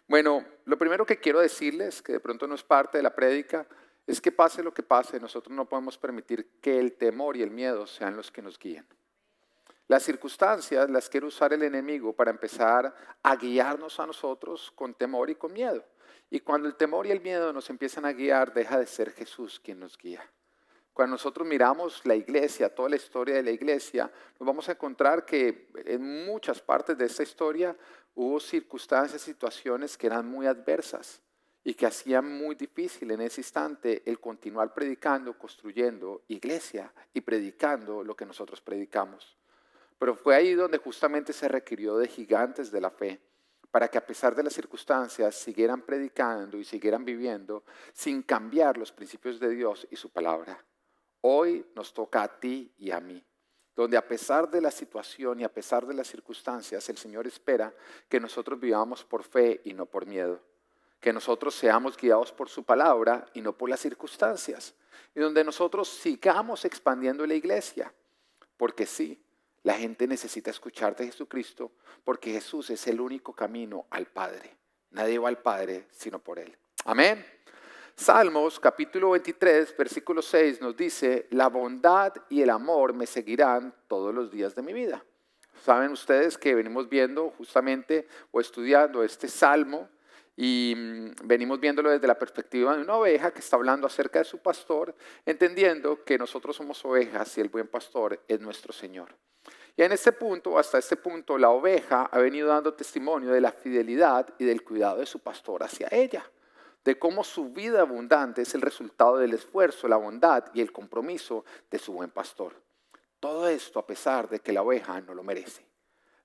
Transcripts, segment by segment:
Bueno, lo primero que quiero decirles, que de pronto no es parte de la prédica, es que pase lo que pase, nosotros no podemos permitir que el temor y el miedo sean los que nos guíen. Las circunstancias las quiere usar el enemigo para empezar a guiarnos a nosotros con temor y con miedo. Y cuando el temor y el miedo nos empiezan a guiar, deja de ser Jesús quien nos guía. Cuando nosotros miramos la iglesia, toda la historia de la iglesia, nos vamos a encontrar que en muchas partes de esta historia hubo circunstancias, situaciones que eran muy adversas y que hacían muy difícil en ese instante el continuar predicando, construyendo iglesia y predicando lo que nosotros predicamos. Pero fue ahí donde justamente se requirió de gigantes de la fe para que a pesar de las circunstancias siguieran predicando y siguieran viviendo sin cambiar los principios de Dios y su palabra. Hoy nos toca a ti y a mí, donde a pesar de la situación y a pesar de las circunstancias, el Señor espera que nosotros vivamos por fe y no por miedo, que nosotros seamos guiados por su palabra y no por las circunstancias, y donde nosotros sigamos expandiendo la iglesia, porque sí, la gente necesita escuchar de Jesucristo, porque Jesús es el único camino al Padre. Nadie va al Padre sino por Él. Amén. Salmos capítulo 23, versículo 6 nos dice, la bondad y el amor me seguirán todos los días de mi vida. Saben ustedes que venimos viendo justamente o estudiando este salmo y venimos viéndolo desde la perspectiva de una oveja que está hablando acerca de su pastor, entendiendo que nosotros somos ovejas y el buen pastor es nuestro Señor. Y en este punto, hasta este punto, la oveja ha venido dando testimonio de la fidelidad y del cuidado de su pastor hacia ella, de cómo su vida abundante es el resultado del esfuerzo, la bondad y el compromiso de su buen pastor. Todo esto a pesar de que la oveja no lo merece.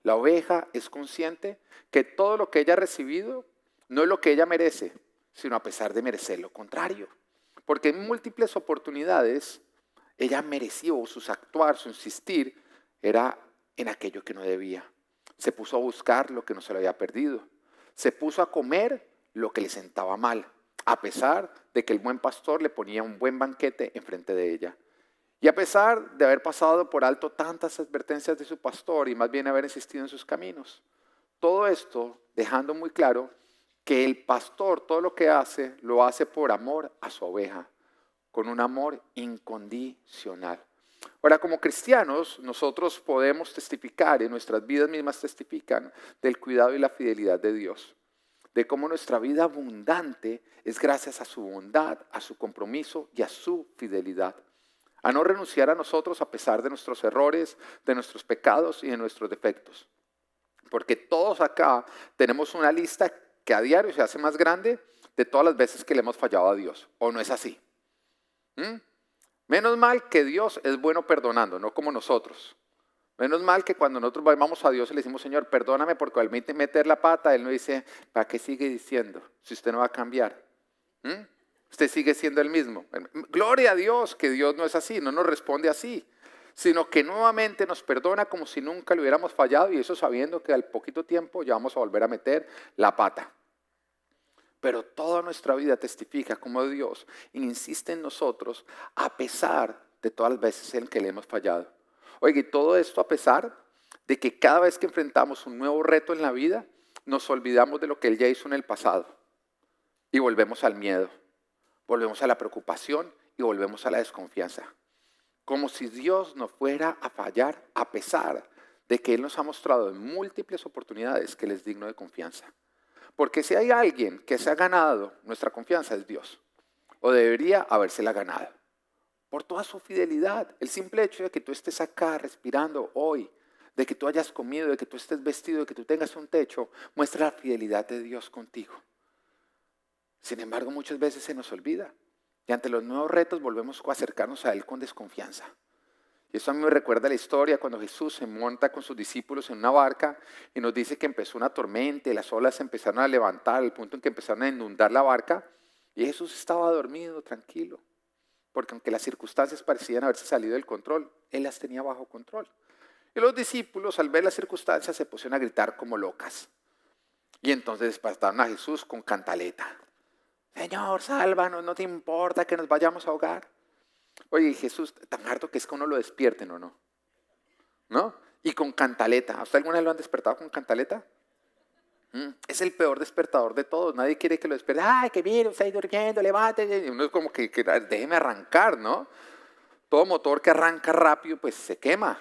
La oveja es consciente que todo lo que ella ha recibido no es lo que ella merece, sino a pesar de merecer lo contrario. Porque en múltiples oportunidades ella mereció sus actuar, su insistir, era en aquello que no debía. Se puso a buscar lo que no se le había perdido. Se puso a comer lo que le sentaba mal, a pesar de que el buen pastor le ponía un buen banquete enfrente de ella. Y a pesar de haber pasado por alto tantas advertencias de su pastor y más bien haber insistido en sus caminos. Todo esto dejando muy claro que el pastor todo lo que hace, lo hace por amor a su oveja, con un amor incondicional. Ahora, como cristianos, nosotros podemos testificar y nuestras vidas mismas testifican del cuidado y la fidelidad de Dios, de cómo nuestra vida abundante es gracias a su bondad, a su compromiso y a su fidelidad. A no renunciar a nosotros a pesar de nuestros errores, de nuestros pecados y de nuestros defectos. Porque todos acá tenemos una lista que a diario se hace más grande de todas las veces que le hemos fallado a Dios. ¿O no es así? Menos mal que Dios es bueno perdonando, no como nosotros. Menos mal que cuando nosotros vamos a Dios y le decimos, Señor, perdóname porque al meter la pata, Él nos dice, ¿para qué sigue diciendo si usted no va a cambiar? Usted sigue siendo el mismo. Gloria a Dios que Dios no es así, no nos responde así, sino que nuevamente nos perdona como si nunca le hubiéramos fallado y eso sabiendo que al poquito tiempo ya vamos a volver a meter la pata. Pero toda nuestra vida testifica cómo Dios insiste en nosotros a pesar de todas las veces en que le hemos fallado. Oiga, y todo esto a pesar de que cada vez que enfrentamos un nuevo reto en la vida, nos olvidamos de lo que Él ya hizo en el pasado y volvemos al miedo, volvemos a la preocupación y volvemos a la desconfianza. Como si Dios no fuera a fallar a pesar de que Él nos ha mostrado en múltiples oportunidades que Él es digno de confianza. Porque si hay alguien que se ha ganado nuestra confianza es Dios, o debería habérsela ganado, por toda su fidelidad. El simple hecho de que tú estés acá respirando hoy, de que tú hayas comido, de que tú estés vestido, de que tú tengas un techo, muestra la fidelidad de Dios contigo. Sin embargo, muchas veces se nos olvida y ante los nuevos retos volvemos a acercarnos a Él con desconfianza. Y eso a mí me recuerda la historia cuando Jesús se monta con sus discípulos en una barca y nos dice que empezó una tormenta y las olas se empezaron a levantar al punto en que empezaron a inundar la barca y Jesús estaba dormido, tranquilo, porque aunque las circunstancias parecían haberse salido del control, Él las tenía bajo control. Y los discípulos al ver las circunstancias se pusieron a gritar como locas y entonces despertaron a Jesús con cantaleta. Señor, sálvanos, no te importa que nos vayamos a ahogar. Oye, Jesús, tan harto que es que uno lo despierten o no. ¿No? Y con cantaleta. ¿A usted alguna vez lo han despertado con cantaleta? Es el peor despertador de todos. Nadie quiere que lo despierte. Ay, que mire, está ahí durmiendo, levántese. Y uno es como que déjeme arrancar, ¿no? Todo motor que arranca rápido, pues se quema.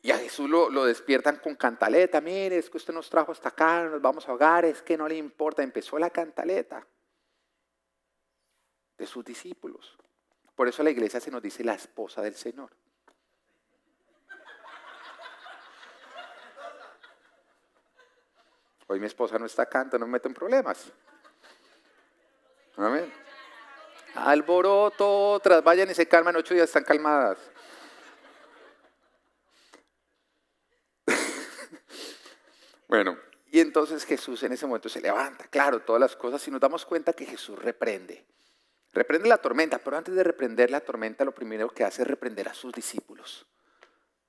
Y a Jesús lo despiertan con cantaleta. Mire, es que usted nos trajo hasta acá, nos vamos a ahogar, es que no le importa. Empezó la cantaleta de sus discípulos. Por eso la iglesia se nos dice la esposa del Señor. Hoy mi esposa no está acá, entonces no me meto en problemas. Amén. Alboroto, otras vayan y se calman, 8 días están calmadas. Bueno, y entonces Jesús en ese momento se levanta, claro, todas las cosas, y nos damos cuenta que Jesús reprende. Reprende la tormenta, pero antes de reprender la tormenta, lo primero que hace es reprender a sus discípulos.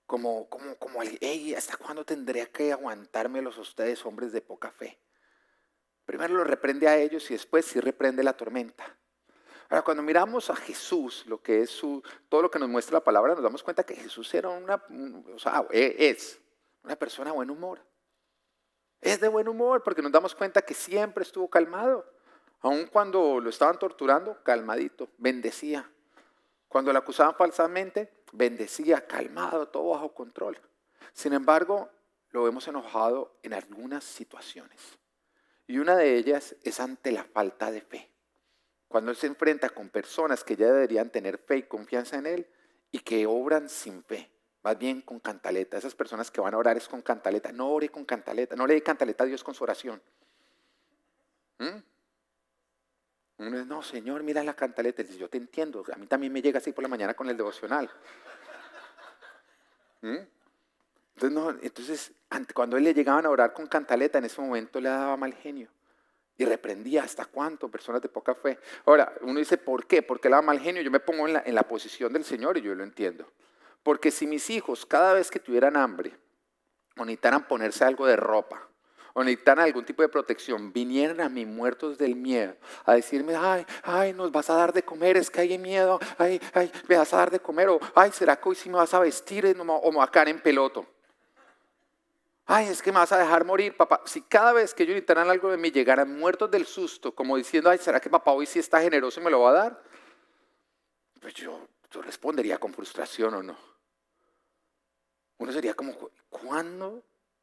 Como hey, ¿hasta cuándo tendría que aguantármelos a ustedes, hombres de poca fe? Primero los reprende a ellos y después sí reprende la tormenta. Ahora, cuando miramos a Jesús, lo que es todo lo que nos muestra la palabra, nos damos cuenta que Jesús era es una persona de buen humor. Es de buen humor porque nos damos cuenta que siempre estuvo calmado. Aun cuando lo estaban torturando, calmadito, bendecía. Cuando lo acusaban falsamente, bendecía, calmado, todo bajo control. Sin embargo, lo vemos enojado en algunas situaciones. Y una de ellas es ante la falta de fe. Cuando él se enfrenta con personas que ya deberían tener fe y confianza en él y que obran sin fe, más bien con cantaleta. Esas personas que van a orar es con cantaleta. No ore con cantaleta, no le dé cantaleta a Dios con su oración. Uno dice, no, Señor, mira la cantaleta. Él dice, yo te entiendo, a mí también me llega así por la mañana con el devocional. Entonces, cuando él le llegaban a orar con cantaleta, en ese momento le daba mal genio. Y reprendía hasta cuánto, personas de poca fe. Ahora, uno dice, ¿por qué? ¿Por qué le da mal genio? Yo me pongo en la posición del Señor y yo lo entiendo. Porque si mis hijos, cada vez que tuvieran hambre, o necesitaran ponerse algo de ropa, o necesitaran algún tipo de protección, vinieran a mí muertos del miedo, a decirme, ay, nos vas a dar de comer, es que hay miedo, ay, me vas a dar de comer, o ay, ¿será que hoy sí me vas a vestir o me voy a caer en peloto? Ay, es que me vas a dejar morir, papá. Si cada vez que ellos necesitaran algo de mí llegaran muertos del susto, como diciendo, ay, ¿será que papá hoy sí está generoso y me lo va a dar? Pues yo respondería con frustración o no. Uno sería como, ¿cuándo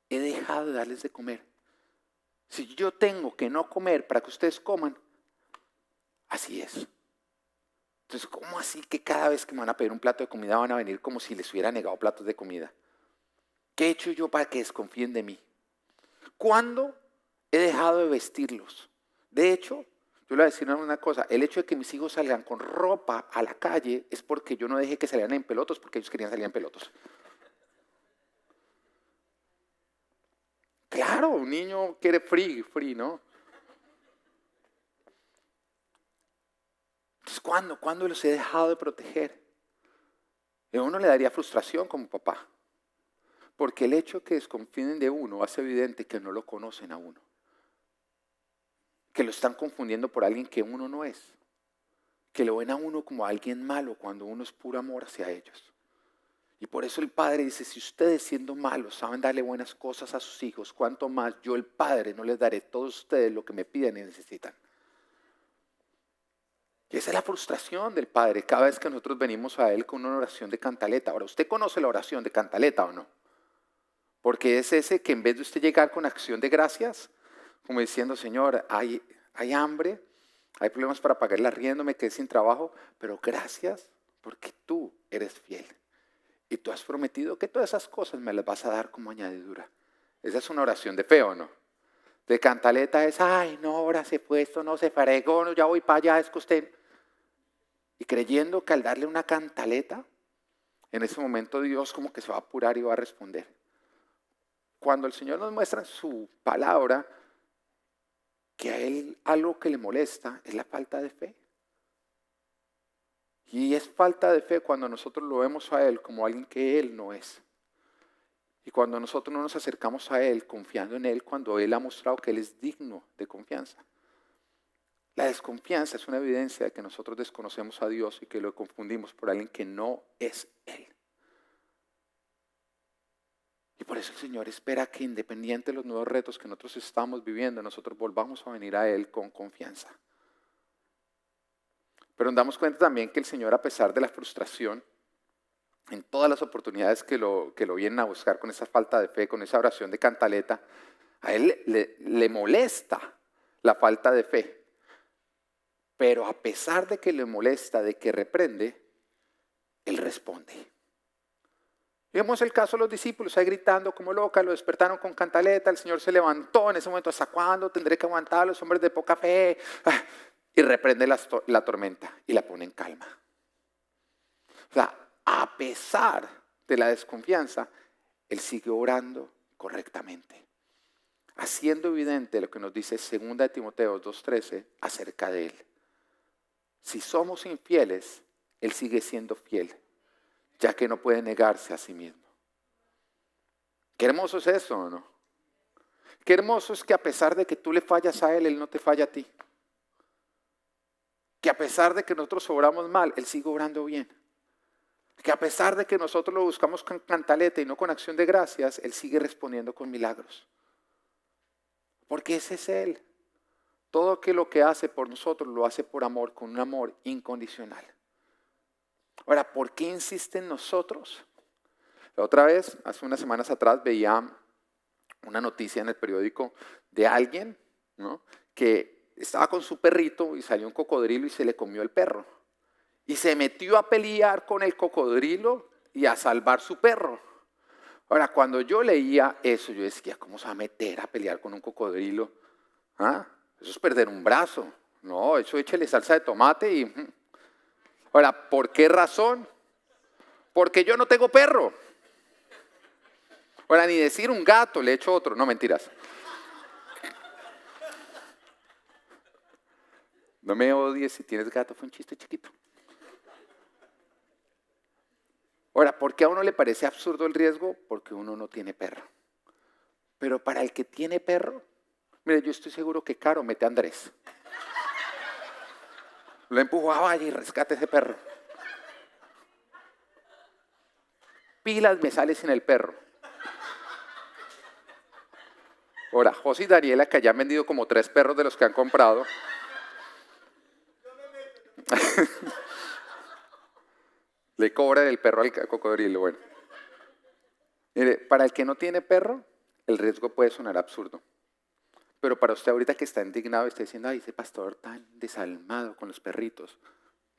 he dejado de darles de comer? Si yo tengo que no comer para que ustedes coman, así es. Entonces, ¿cómo así que cada vez que me van a pedir un plato de comida van a venir como si les hubiera negado platos de comida? ¿Qué he hecho yo para que desconfíen de mí? ¿Cuándo he dejado de vestirlos? De hecho, yo le voy a decir una cosa, el hecho de que mis hijos salgan con ropa a la calle es porque yo no dejé que salieran en pelotos, porque ellos querían salir en pelotos. Claro, un niño quiere free, ¿no? Entonces, ¿cuándo los he dejado de proteger? Y a uno le daría frustración como papá. Porque el hecho de que desconfíen de uno hace evidente que no lo conocen a uno. Que lo están confundiendo por alguien que uno no es. Que lo ven a uno como alguien malo cuando uno es puro amor hacia ellos. Y por eso el Padre dice, si ustedes siendo malos saben darle buenas cosas a sus hijos, cuánto más yo el Padre no les daré a todos ustedes lo que me piden y necesitan. Y esa es la frustración del Padre cada vez que nosotros venimos a Él con una oración de cantaleta. Ahora, ¿usted conoce la oración de cantaleta o no? Porque es ese que en vez de usted llegar con acción de gracias, como diciendo, Señor, hay hambre, hay problemas para pagar el arriendo, me quedé sin trabajo, pero gracias porque tú eres fiel. Y tú has prometido que todas esas cosas me las vas a dar como añadidura. Esa es una oración de fe, ¿o no? De cantaleta es, ay, no, ahora se fue esto, no se fregó, no, ya voy para allá, es que usted... Y creyendo que al darle una cantaleta, en ese momento Dios como que se va a apurar y va a responder. Cuando el Señor nos muestra en su palabra que a Él algo que le molesta es la falta de fe. Y es falta de fe cuando nosotros lo vemos a Él como alguien que Él no es. Y cuando nosotros no nos acercamos a Él confiando en Él, cuando Él ha mostrado que Él es digno de confianza. La desconfianza es una evidencia de que nosotros desconocemos a Dios y que lo confundimos por alguien que no es Él. Y por eso el Señor espera que independiente de los nuevos retos que nosotros estamos viviendo, nosotros volvamos a venir a Él con confianza. Pero nos damos cuenta también que el Señor, a pesar de la frustración, en todas las oportunidades que lo vienen a buscar con esa falta de fe, con esa oración de cantaleta, a Él le molesta la falta de fe. Pero a pesar de que le molesta, de que reprende, Él responde. Vemos el caso de los discípulos ahí gritando como loca, lo despertaron con cantaleta, el Señor se levantó en ese momento, ¿hasta cuándo tendré que aguantar a los hombres de poca fe? Y reprende la tormenta y la pone en calma. O sea, a pesar de la desconfianza, Él sigue orando correctamente, haciendo evidente lo que nos dice 2 de Timoteo 2:13 acerca de Él. Si somos infieles, Él sigue siendo fiel, ya que no puede negarse a sí mismo. Qué hermoso es eso, ¿o no? Qué hermoso es que a pesar de que tú le fallas a Él, Él no te falla a ti. Que a pesar de que nosotros obramos mal, Él sigue obrando bien. Que a pesar de que nosotros lo buscamos con cantaleta y no con acción de gracias, Él sigue respondiendo con milagros. Porque ese es Él. Todo lo que hace por nosotros lo hace por amor, con un amor incondicional. Ahora, ¿por qué insiste en nosotros? La otra vez, hace unas semanas atrás, veía una noticia en el periódico de alguien, ¿no?, que estaba con su perrito y salió un cocodrilo y se le comió el perro. Y se metió a pelear con el cocodrilo y a salvar su perro. Ahora, cuando yo leía eso, yo decía, ¿cómo se va a meter a pelear con un cocodrilo? ¿Ah? Eso es perder un brazo. No, eso échale salsa de tomate y... Ahora, ¿por qué razón? Porque yo no tengo perro. Ahora, ni decir un gato, le echo otro. No, mentiras. No me odies si tienes gato, fue un chiste chiquito. Ahora, ¿por qué a uno le parece absurdo el riesgo? Porque uno no tiene perro. Pero para el que tiene perro, mire, yo estoy seguro que Caro mete a Andrés. Lo empujo a vaya y rescate ese perro. Pilas me sale sin el perro. Ahora, José y Daniela, que ya han vendido como 3 perros de los que han comprado. Le cobran el perro al cocodrilo. Bueno, mire, para el que no tiene perro, el riesgo puede sonar absurdo. Pero para usted ahorita que está indignado y está diciendo, ay, ese pastor tan desalmado con los perritos,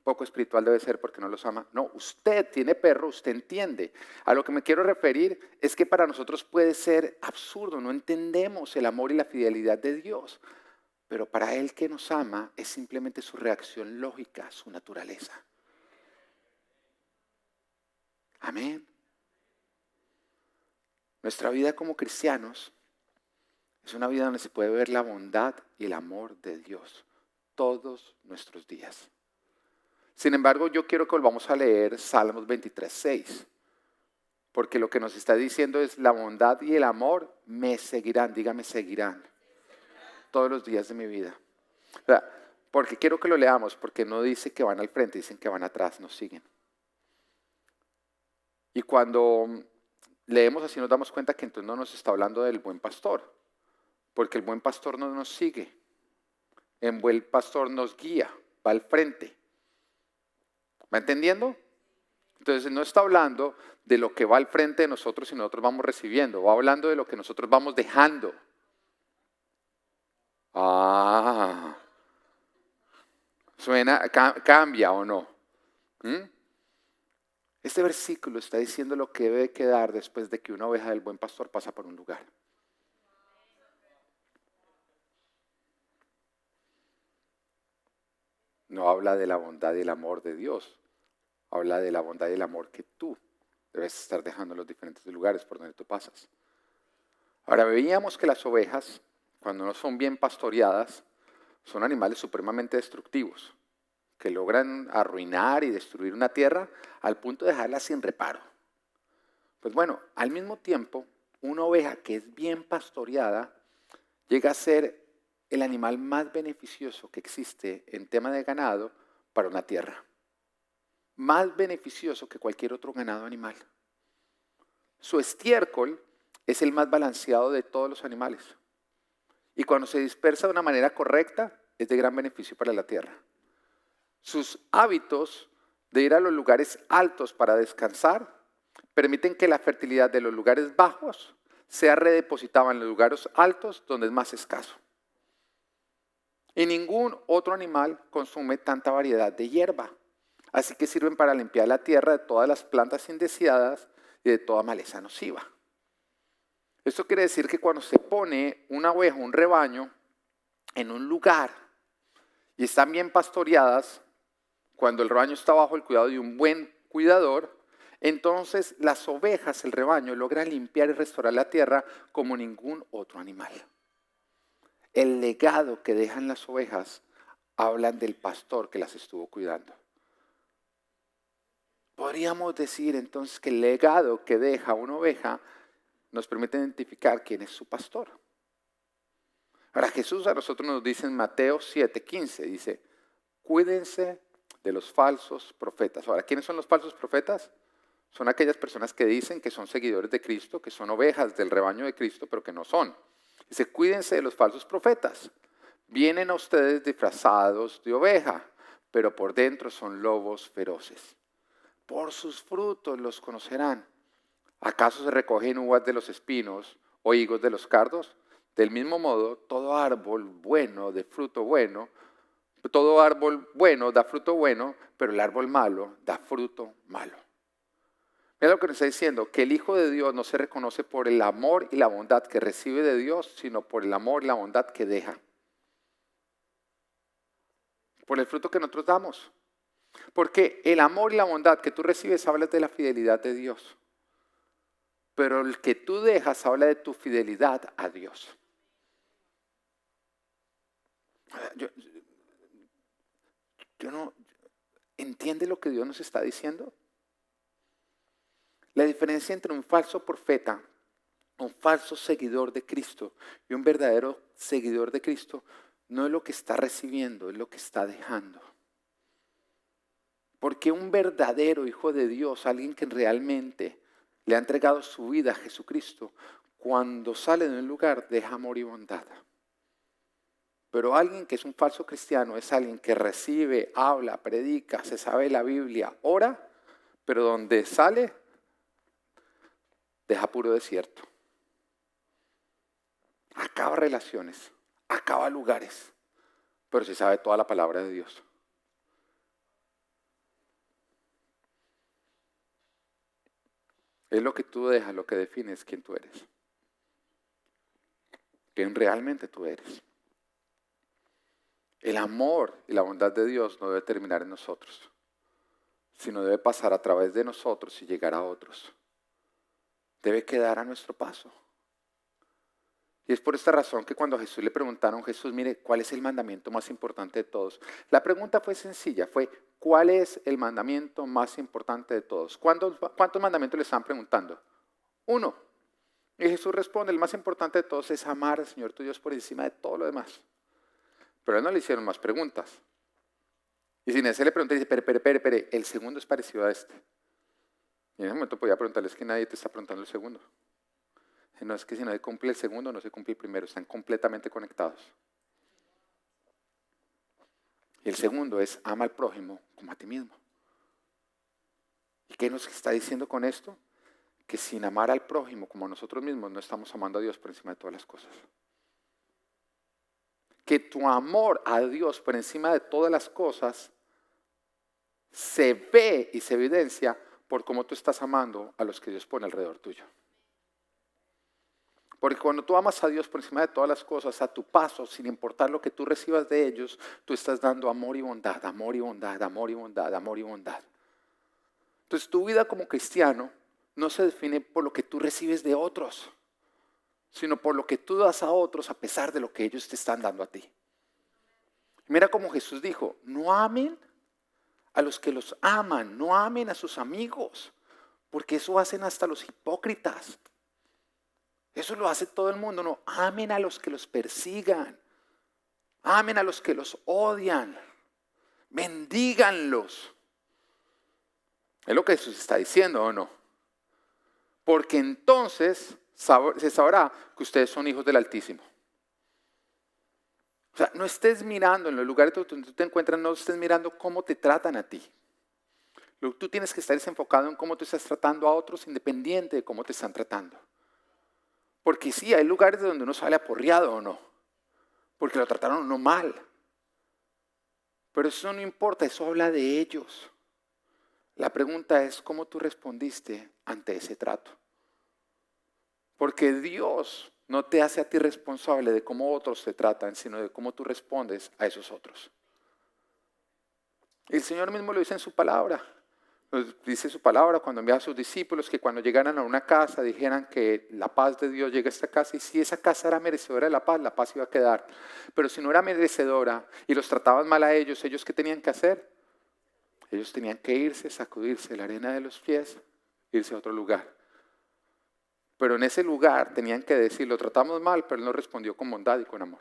poco espiritual debe ser porque no los ama. No, usted tiene perro, usted entiende. A lo que me quiero referir es que para nosotros puede ser absurdo, no entendemos el amor y la fidelidad de Dios. Pero para Él que nos ama es simplemente su reacción lógica, su naturaleza. Amén. Nuestra vida como cristianos es una vida donde se puede ver la bondad y el amor de Dios todos nuestros días. Sin embargo, yo quiero que volvamos a leer Salmos 23:6, porque lo que nos está diciendo es la bondad y el amor me seguirán, dígame seguirán, todos los días de mi vida. O sea, porque quiero que lo leamos, porque no dice que van al frente, dicen que van atrás, nos siguen. Y cuando leemos así nos damos cuenta que entonces no nos está hablando del buen pastor, porque el buen pastor no nos sigue, el buen pastor nos guía, va al frente. ¿Va entendiendo? Entonces no está hablando de lo que va al frente de nosotros y nosotros vamos recibiendo, va hablando de lo que nosotros vamos dejando. Suena, cambia o no. Este versículo está diciendo lo que debe quedar después de que una oveja del buen pastor pasa por un lugar. No habla de la bondad y el amor de Dios. Habla de la bondad y el amor que tú debes estar dejando en los diferentes lugares por donde tú pasas. Ahora, veíamos que las ovejas, cuando no son bien pastoreadas, son animales supremamente destructivos, que logran arruinar y destruir una tierra al punto de dejarla sin reparo. Pues bueno, al mismo tiempo, una oveja que es bien pastoreada llega a ser el animal más beneficioso que existe en tema de ganado para una tierra. Más beneficioso que cualquier otro ganado animal. Su estiércol es el más balanceado de todos los animales. Y cuando se dispersa de una manera correcta, es de gran beneficio para la tierra. Sus hábitos de ir a los lugares altos para descansar permiten que la fertilidad de los lugares bajos sea redepositada en los lugares altos donde es más escaso. Y ningún otro animal consume tanta variedad de hierba. Así que sirven para limpiar la tierra de todas las plantas indeseadas y de toda maleza nociva. Esto quiere decir que cuando se pone una oveja, un rebaño, en un lugar y están bien pastoreadas, cuando el rebaño está bajo el cuidado de un buen cuidador, entonces las ovejas, el rebaño, logran limpiar y restaurar la tierra como ningún otro animal. El legado que dejan las ovejas hablan del pastor que las estuvo cuidando. Podríamos decir entonces que el legado que deja una oveja nos permite identificar quién es su pastor. Ahora Jesús a nosotros nos dice en Mateo 7:15, dice, cuídense de los falsos profetas. Ahora, ¿quiénes son los falsos profetas? Son aquellas personas que dicen que son seguidores de Cristo, que son ovejas del rebaño de Cristo, pero que no son. Dice, cuídense de los falsos profetas. Vienen a ustedes disfrazados de oveja, pero por dentro son lobos feroces. Por sus frutos los conocerán. ¿Acaso se recogen uvas de los espinos o higos de los cardos? Del mismo modo, todo árbol bueno da fruto bueno, pero el árbol malo da fruto malo. Mira lo que nos está diciendo, que el Hijo de Dios no se reconoce por el amor y la bondad que recibe de Dios, sino por el amor y la bondad que deja. Por el fruto que nosotros damos. Porque el amor y la bondad que tú recibes habla de la fidelidad de Dios. Pero el que tú dejas habla de tu fidelidad a Dios. Yo no entiende lo que Dios nos está diciendo. La diferencia entre un falso profeta, un falso seguidor de Cristo y un verdadero seguidor de Cristo no es lo que está recibiendo, es lo que está dejando. Porque un verdadero hijo de Dios, alguien que realmente le ha entregado su vida a Jesucristo, cuando sale de un lugar deja amor y bondad. Pero alguien que es un falso cristiano es alguien que recibe, habla, predica, se sabe la Biblia, ora, pero donde sale deja puro desierto. Acaba relaciones, acaba lugares, pero se sabe toda la palabra de Dios. Es lo que tú dejas, lo que defines quién tú eres. Quién realmente tú eres. El amor y la bondad de Dios no debe terminar en nosotros, sino debe pasar a través de nosotros y llegar a otros. Debe quedar a nuestro paso. Y es por esta razón que cuando a Jesús le preguntaron, Jesús, mire, ¿cuál es el mandamiento más importante de todos? La pregunta fue sencilla, fue, ¿cuál es el mandamiento más importante de todos? ¿Cuántos mandamientos le están preguntando? Uno. Y Jesús responde, el más importante de todos es amar al Señor tu Dios por encima de todo lo demás. Pero a él no le hicieron más preguntas. Y sin ese le pregunté, dice, espere, el segundo es parecido a este. Y en ese momento podía preguntarles que nadie te está preguntando el segundo. No es que si no se cumple el segundo, no se cumple el primero, están completamente conectados. Y el segundo es, ama al prójimo como a ti mismo. ¿Y qué nos está diciendo con esto? Que sin amar al prójimo como a nosotros mismos, no estamos amando a Dios por encima de todas las cosas. Que tu amor a Dios por encima de todas las cosas se ve y se evidencia por cómo tú estás amando a los que Dios pone alrededor tuyo. Porque cuando tú amas a Dios por encima de todas las cosas, a tu paso, sin importar lo que tú recibas de ellos, tú estás dando amor y bondad, amor y bondad, amor y bondad, amor y bondad. Entonces tu vida como cristiano no se define por lo que tú recibes de otros, sino por lo que tú das a otros a pesar de lo que ellos te están dando a ti. Mira como Jesús dijo, no amen a los que los aman, no amen a sus amigos, porque eso hacen hasta los hipócritas. Eso lo hace todo el mundo, no, amen a los que los persigan, amen a los que los odian, bendíganlos. Es lo que Jesús está diciendo, ¿o no? Porque entonces se sabrá que ustedes son hijos del Altísimo. O sea, no estés mirando en los lugares donde tú te encuentras, no estés mirando cómo te tratan a ti. Lo que tú tienes que estar es enfocado en cómo tú estás tratando a otros, independiente de cómo te están tratando. Porque sí, hay lugares donde uno sale aporreado o no, porque lo trataron no mal. Pero eso no importa, eso habla de ellos. La pregunta es cómo tú respondiste ante ese trato. Porque Dios no te hace a ti responsable de cómo otros te tratan, sino de cómo tú respondes a esos otros. El Señor mismo lo dice en su palabra. Dice su palabra cuando envía a sus discípulos que cuando llegaran a una casa dijeran que la paz de Dios llega a esta casa, y si esa casa era merecedora de la paz iba a quedar. Pero si no era merecedora y los trataban mal a ellos, ¿ellos qué tenían que hacer? Ellos tenían que irse, sacudirse la arena de los pies, irse a otro lugar. Pero en ese lugar tenían que decir, lo tratamos mal, pero Él nos respondió con bondad y con amor.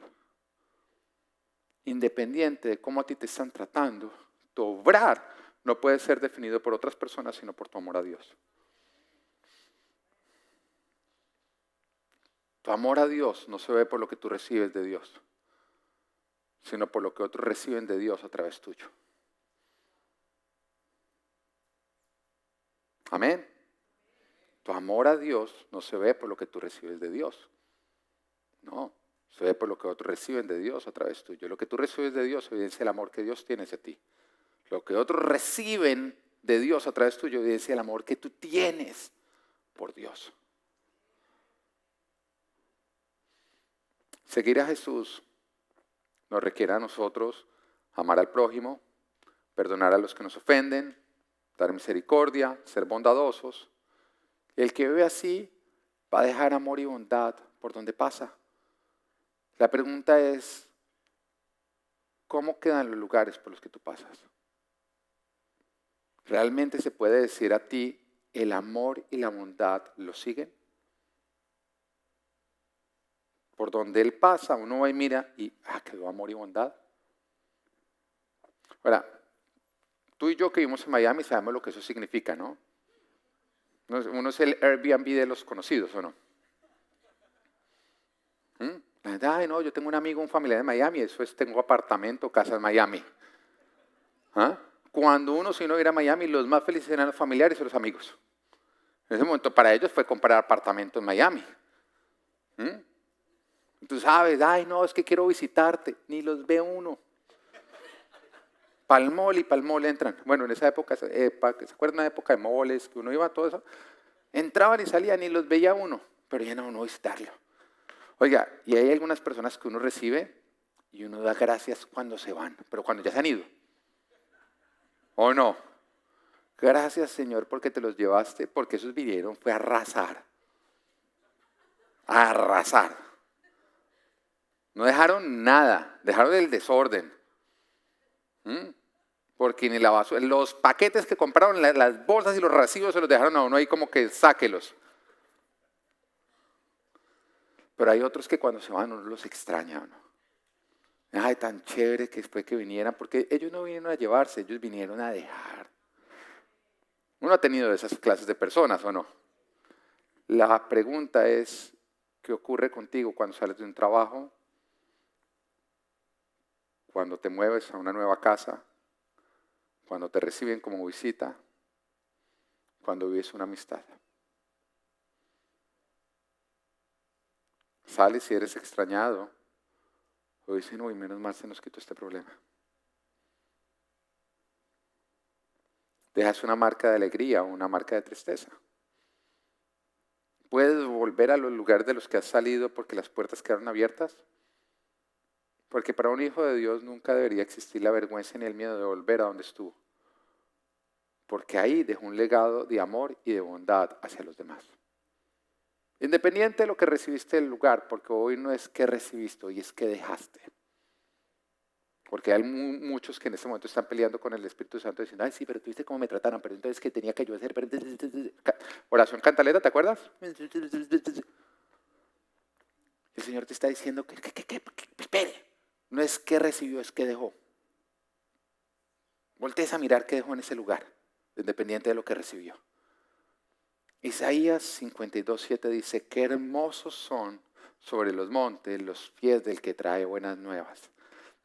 Independiente de cómo a ti te están tratando, tu obrar no puede ser definido por otras personas, sino por tu amor a Dios. Tu amor a Dios no se ve por lo que tú recibes de Dios, sino por lo que otros reciben de Dios a través tuyo. Amén. Tu amor a Dios no se ve por lo que tú recibes de Dios. No, se ve por lo que otros reciben de Dios a través tuyo. Lo que tú recibes de Dios evidencia el amor que Dios tiene hacia ti. Lo que otros reciben de Dios a través tuyo evidencia el amor que tú tienes por Dios. Seguir a Jesús nos requiere a nosotros amar al prójimo, perdonar a los que nos ofenden, dar misericordia, ser bondadosos. El que vive así va a dejar amor y bondad por donde pasa. La pregunta es, ¿cómo quedan los lugares por los que tú pasas? ¿Realmente se puede decir a ti, el amor y la bondad lo siguen? Por donde Él pasa, uno va y mira y, quedó amor y bondad. Ahora, tú y yo que vivimos en Miami sabemos lo que eso significa, ¿no? Uno es el Airbnb de los conocidos, ¿o no? Ay, no, yo tengo un amigo, un familiar de Miami, eso es, tengo apartamento, casa en Miami. ¿Ah? Cuando uno se iba a ir a Miami, los más felices eran los familiares y los amigos. En ese momento para ellos fue comprar apartamento en Miami. Tú sabes, ay, no, es que quiero visitarte, ni los ve uno. Pa'l mall entran. Bueno, en esa época, ¿se acuerdan de una época de moles, que uno iba a todo eso? Entraban y salían y los veía uno, pero ya no uno visitarlo. Oiga, y hay algunas personas que uno recibe y uno da gracias cuando se van, pero cuando ya se han ido. ¿O no? Gracias, Señor, porque te los llevaste, porque esos vinieron, fue a arrasar. A arrasar. No dejaron nada, dejaron el desorden. Porque ni la basura, los paquetes que compraron, las bolsas y los racimos se los dejaron a uno ahí como que sáquelos. Pero hay otros que cuando se van uno los extraña, ¿no? Ay, tan chévere que fue que vinieran, porque ellos no vinieron a llevarse, ellos vinieron a dejar. Uno ha tenido esas clases de personas, ¿o no? La pregunta es, ¿qué ocurre contigo cuando sales de un trabajo? Cuando te mueves a una nueva casa, cuando te reciben como visita, cuando vives una amistad. Sales y eres extrañado, o dicen, uy, menos mal se nos quitó este problema. Dejas una marca de alegría o una marca de tristeza. ¿Puedes volver a los lugares de los que has salido porque las puertas quedaron abiertas? Porque para un hijo de Dios nunca debería existir la vergüenza ni el miedo de volver a donde estuvo. Porque ahí dejó un legado de amor y de bondad hacia los demás. Independiente de lo que recibiste del lugar, porque hoy no es que recibiste, hoy es que dejaste. Porque hay muchos que en este momento están peleando con el Espíritu Santo diciendo, ay sí, pero tú viste cómo me trataron, pero entonces ¿qué tenía que yo hacer? Oración cantaleta, ¿te acuerdas? El Señor te está diciendo que espere. No es que recibió, es que dejó. Voltees a mirar qué dejó en ese lugar, independiente de lo que recibió. Isaías 52:7 dice, qué hermosos son sobre los montes los pies del que trae buenas nuevas,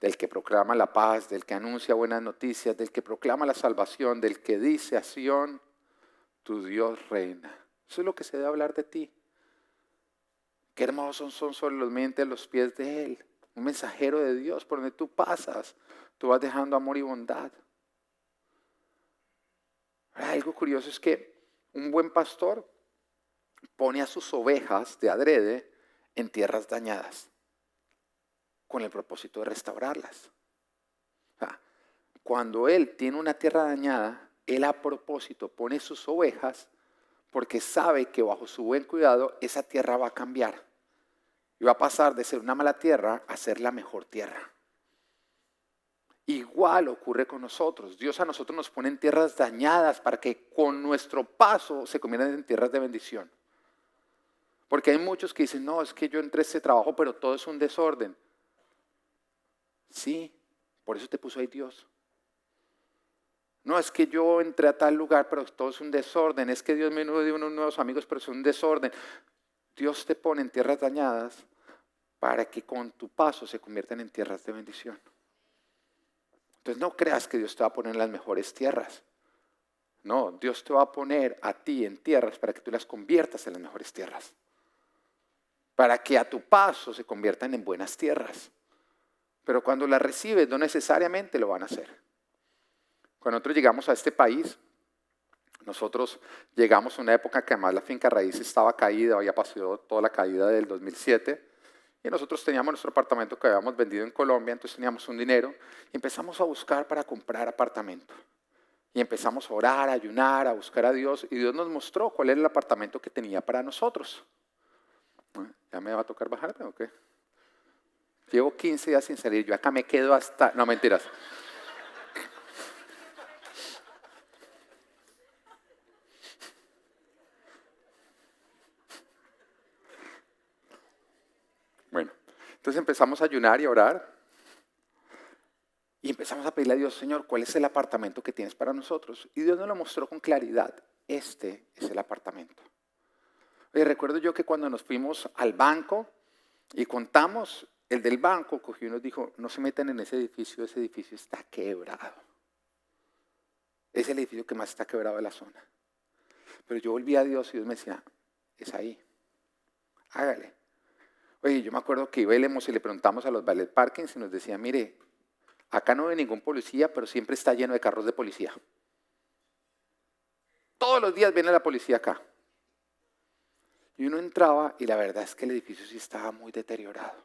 del que proclama la paz, del que anuncia buenas noticias, del que proclama la salvación, del que dice a Sión, tu Dios reina. Eso es lo que se debe hablar de ti. Qué hermosos son sobre los montes los pies de Él. Un mensajero de Dios, por donde tú pasas, tú vas dejando amor y bondad. Ahora, algo curioso es que un buen pastor pone a sus ovejas de adrede en tierras dañadas, con el propósito de restaurarlas. O sea, cuando él tiene una tierra dañada, él a propósito pone sus ovejas porque sabe que bajo su buen cuidado esa tierra va a cambiar y va a pasar de ser una mala tierra a ser la mejor tierra. Igual ocurre con nosotros. Dios a nosotros nos pone en tierras dañadas para que con nuestro paso se conviertan en tierras de bendición. Porque hay muchos que dicen, no, es que yo entré a ese trabajo, pero todo es un desorden. Sí, por eso te puso ahí Dios. No, es que yo entré a tal lugar, pero todo es un desorden. Es que Dios me dio unos nuevos amigos, pero es un desorden. Dios te pone en tierras dañadas para que con tu paso se conviertan en tierras de bendición. Entonces no creas que Dios te va a poner en las mejores tierras. No, Dios te va a poner a ti en tierras para que tú las conviertas en las mejores tierras. Para que a tu paso se conviertan en buenas tierras. Pero cuando las recibes no necesariamente lo van a hacer. Cuando nosotros llegamos a este país, nosotros llegamos a una época que además la finca raíz estaba caída, había pasado toda la caída del 2007, y nosotros teníamos nuestro apartamento que habíamos vendido en Colombia, entonces teníamos un dinero, y empezamos a buscar para comprar apartamento. Y empezamos a orar, a ayunar, a buscar a Dios, y Dios nos mostró cuál era el apartamento que tenía para nosotros. ¿Ya me va a tocar bajarme o qué? Llevo 15 días sin salir, yo acá me quedo hasta... No, mentiras. Bueno, entonces empezamos a ayunar y a orar. Y empezamos a pedirle a Dios, Señor, ¿cuál es el apartamento que tienes para nosotros? Y Dios nos lo mostró con claridad. Este es el apartamento. Oye, recuerdo yo que cuando nos fuimos al banco y contamos, el del banco cogió y nos dijo, no se metan en ese edificio está quebrado. Es el edificio que más está quebrado de la zona. Pero yo volví a Dios y Dios me decía, es ahí, hágale. Oye, yo me acuerdo que íbamos y le preguntamos a los valet parkings y nos decía, mire, acá no ve ningún policía, pero siempre está lleno de carros de policía. Todos los días viene la policía acá. Y uno entraba y la verdad es que el edificio sí estaba muy deteriorado.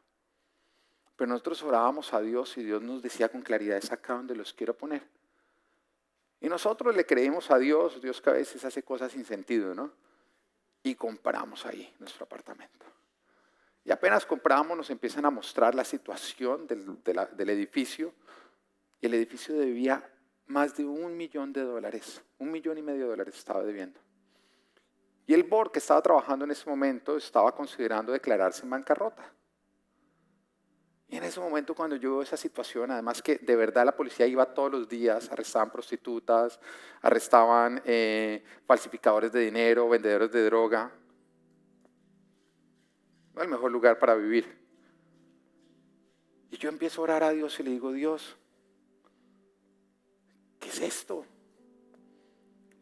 Pero nosotros orábamos a Dios y Dios nos decía con claridad, es acá donde los quiero poner. Y nosotros le creímos a Dios, Dios que a veces hace cosas sin sentido, ¿no? Y compramos ahí nuestro apartamento. Y apenas compramos nos empiezan a mostrar la situación del edificio. Y el edificio debía más de $1 millón, $1,5 millones estaba debiendo. Y el board que estaba trabajando en ese momento estaba considerando declararse en bancarrota. Y en ese momento cuando yo veo esa situación, además que de verdad la policía iba todos los días, arrestaban prostitutas, arrestaban falsificadores de dinero, vendedores de droga. No es el mejor lugar para vivir. Y yo empiezo a orar a Dios y le digo, Dios, ¿qué es esto?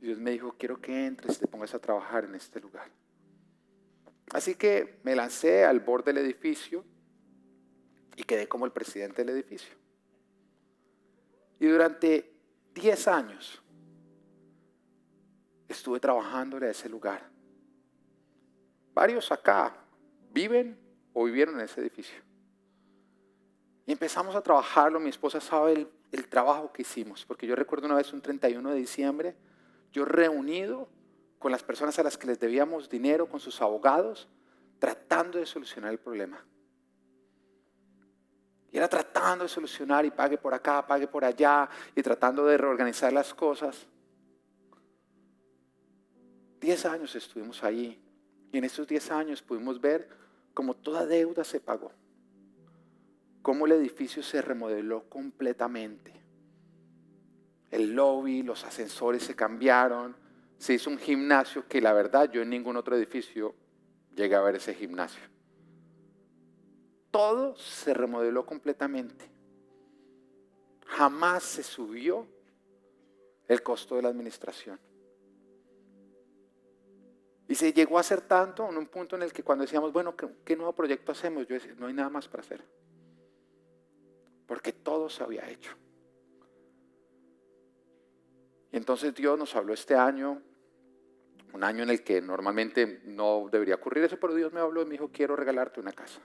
Y Dios me dijo, quiero que entres y te pongas a trabajar en este lugar. Así que me lancé al borde del edificio y quedé como el presidente del edificio. Y durante 10 años estuve trabajándole a ese lugar. Varios acá viven o vivieron en ese edificio. Y empezamos a trabajarlo, mi esposa sabe el trabajo que hicimos, porque yo recuerdo una vez un 31 de diciembre, yo reunido con las personas a las que les debíamos dinero, con sus abogados, tratando de solucionar el problema. Y era tratando de solucionar y pague por acá, pague por allá, y tratando de reorganizar las cosas. 10 años estuvimos allí, y en esos 10 años pudimos ver cómo toda deuda se pagó, cómo el edificio se remodeló completamente. El lobby, los ascensores se cambiaron, se hizo un gimnasio que la verdad yo en ningún otro edificio llegué a ver ese gimnasio. Todo se remodeló completamente. Jamás se subió el costo de la administración. Y se llegó a hacer tanto en un punto en el que cuando decíamos, bueno, ¿qué nuevo proyecto hacemos? Yo decía, no hay nada más para hacer. Porque todo se había hecho. Y entonces Dios nos habló este año, un año en el que normalmente no debería ocurrir eso, pero Dios me habló y me dijo, quiero regalarte una casa.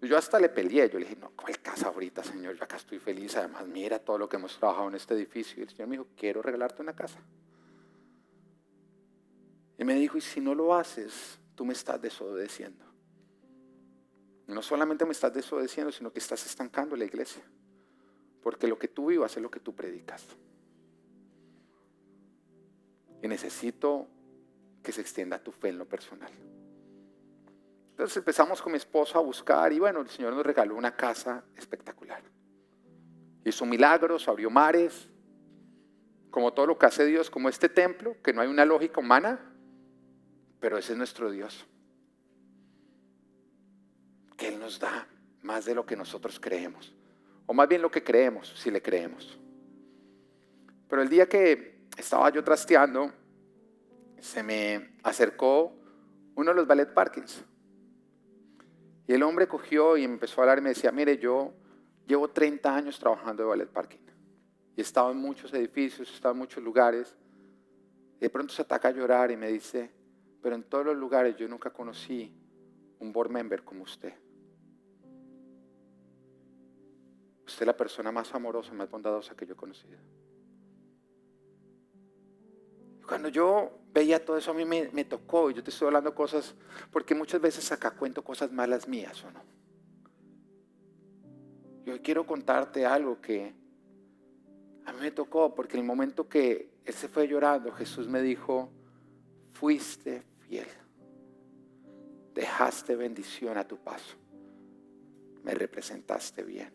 Y yo hasta le peleé, yo le dije, no, ¿cuál casa ahorita, Señor? Yo acá estoy feliz, además mira todo lo que hemos trabajado en este edificio. Y el Señor me dijo, quiero regalarte una casa. Y me dijo, y si no lo haces, tú me estás desobedeciendo. Y no solamente me estás desobedeciendo, sino que estás estancando la iglesia. Porque lo que tú vivas es lo que tú predicas. Y necesito que se extienda tu fe en lo personal. Entonces empezamos con mi esposa a buscar y bueno, el Señor nos regaló una casa espectacular. Hizo milagros, abrió mares, como todo lo que hace Dios, como este templo, que no hay una lógica humana, pero ese es nuestro Dios. Que Él nos da más de lo que nosotros creemos, o más bien lo que creemos, si le creemos. Pero el día que estaba yo trasteando, se me acercó uno de los ballet parkings. Y el hombre cogió y empezó a hablar y me decía, mire, yo llevo 30 años trabajando de ballet parking. Y he estado en muchos edificios, he estado en muchos lugares. Y de pronto se ataca a llorar y me dice, pero en todos los lugares yo nunca conocí un board member como usted. Usted es la persona más amorosa, más bondadosa que yo he conocido. Cuando yo veía todo eso a mí me tocó, y yo te estoy hablando cosas, porque muchas veces acá cuento cosas malas mías, ¿o no? Yo quiero contarte algo que a mí me tocó, porque en el momento que él se fue llorando, Jesús me dijo, fuiste fiel, dejaste bendición a tu paso, me representaste bien.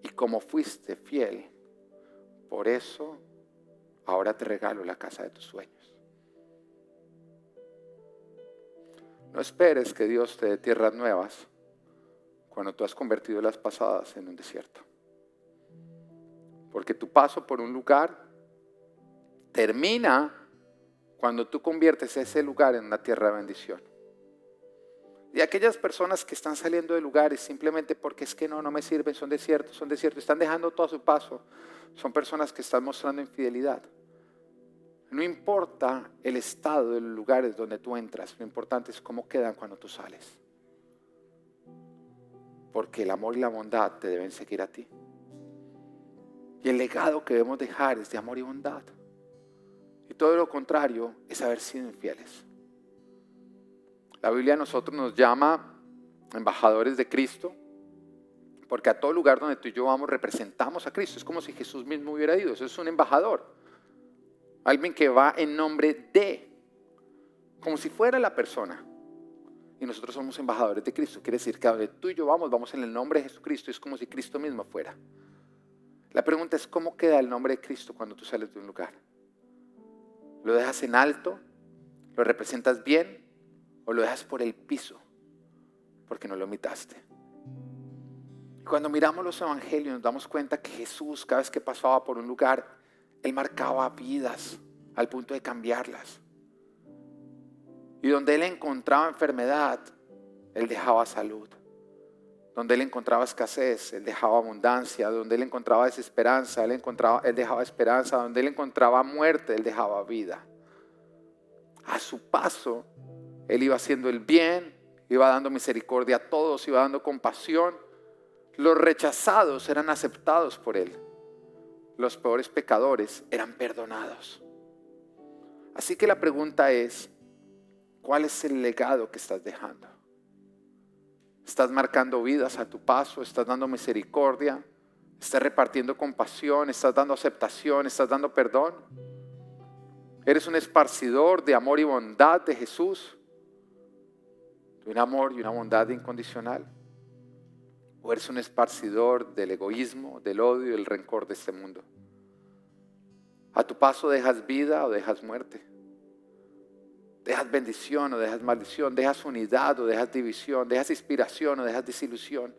Y como fuiste fiel, por eso ahora te regalo la casa de tus sueños. No esperes que Dios te dé tierras nuevas cuando tú has convertido las pasadas en un desierto. Porque tu paso por un lugar termina cuando tú conviertes ese lugar en una tierra de bendición. Y aquellas personas que están saliendo de lugares simplemente porque es que no me sirven, son desiertos, están dejando todo a su paso, son personas que están mostrando infidelidad. No importa el estado de los lugares donde tú entras, lo importante es cómo quedan cuando tú sales. Porque el amor y la bondad te deben seguir a ti. Y el legado que debemos dejar es de amor y bondad. Y todo lo contrario es haber sido infieles. La Biblia a nosotros nos llama embajadores de Cristo, porque a todo lugar donde tú y yo vamos representamos a Cristo. Es como si Jesús mismo hubiera ido. Eso es un embajador. Alguien que va en nombre de, como si fuera la persona. Y nosotros somos embajadores de Cristo. Quiere decir que donde tú y yo vamos en el nombre de Jesucristo. Es como si Cristo mismo fuera. La pregunta es, ¿cómo queda el nombre de Cristo cuando tú sales de un lugar? ¿Lo dejas en alto? ¿Lo representas bien? ¿O lo dejas por el piso? Porque no lo imitaste. Y cuando miramos los evangelios nos damos cuenta que Jesús, cada vez que pasaba por un lugar, Él marcaba vidas al punto de cambiarlas. Y donde Él encontraba enfermedad, Él dejaba salud. Donde Él encontraba escasez, Él dejaba abundancia. Donde Él encontraba desesperanza, Él dejaba esperanza. Donde Él encontraba muerte, Él dejaba vida. A su paso, Él iba haciendo el bien, iba dando misericordia a todos, iba dando compasión. Los rechazados eran aceptados por Él. Los peores pecadores eran perdonados. Así que la pregunta es, ¿cuál es el legado que estás dejando? ¿Estás marcando vidas a tu paso? ¿Estás dando misericordia? ¿Estás repartiendo compasión? ¿Estás dando aceptación? ¿Estás dando perdón? ¿Eres un esparcidor de amor y bondad de Jesús? ¿De un amor y una bondad incondicional? ¿O eres un esparcidor del egoísmo, del odio y del rencor de este mundo? A tu paso dejas vida o dejas muerte. Dejas bendición o dejas maldición. Dejas unidad o dejas división. Dejas inspiración o dejas desilusión.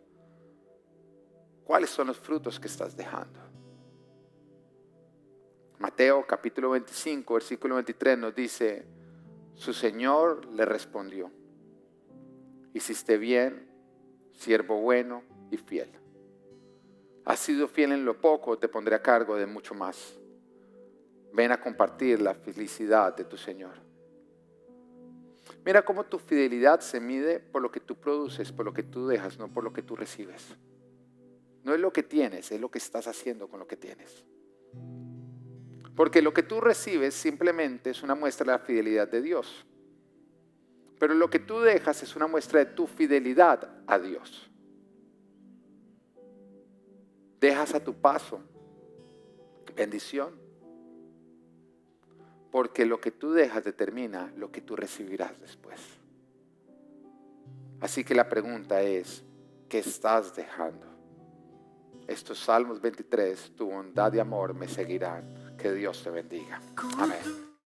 ¿Cuáles son los frutos que estás dejando? Mateo capítulo 25, versículo 23 nos dice, su Señor le respondió, hiciste bien, siervo bueno y fiel. Has sido fiel en lo poco, te pondré a cargo de mucho más. Ven a compartir la felicidad de tu Señor. Mira cómo tu fidelidad se mide por lo que tú produces, por lo que tú dejas, no por lo que tú recibes. No es lo que tienes, es lo que estás haciendo con lo que tienes. Porque lo que tú recibes simplemente es una muestra de la fidelidad de Dios. Pero lo que tú dejas es una muestra de tu fidelidad a Dios. Dejas a tu paso bendición. Porque lo que tú dejas determina lo que tú recibirás después. Así que la pregunta es, ¿qué estás dejando? Estos Salmos 23, tu bondad y amor me seguirán. Que Dios te bendiga. Amén.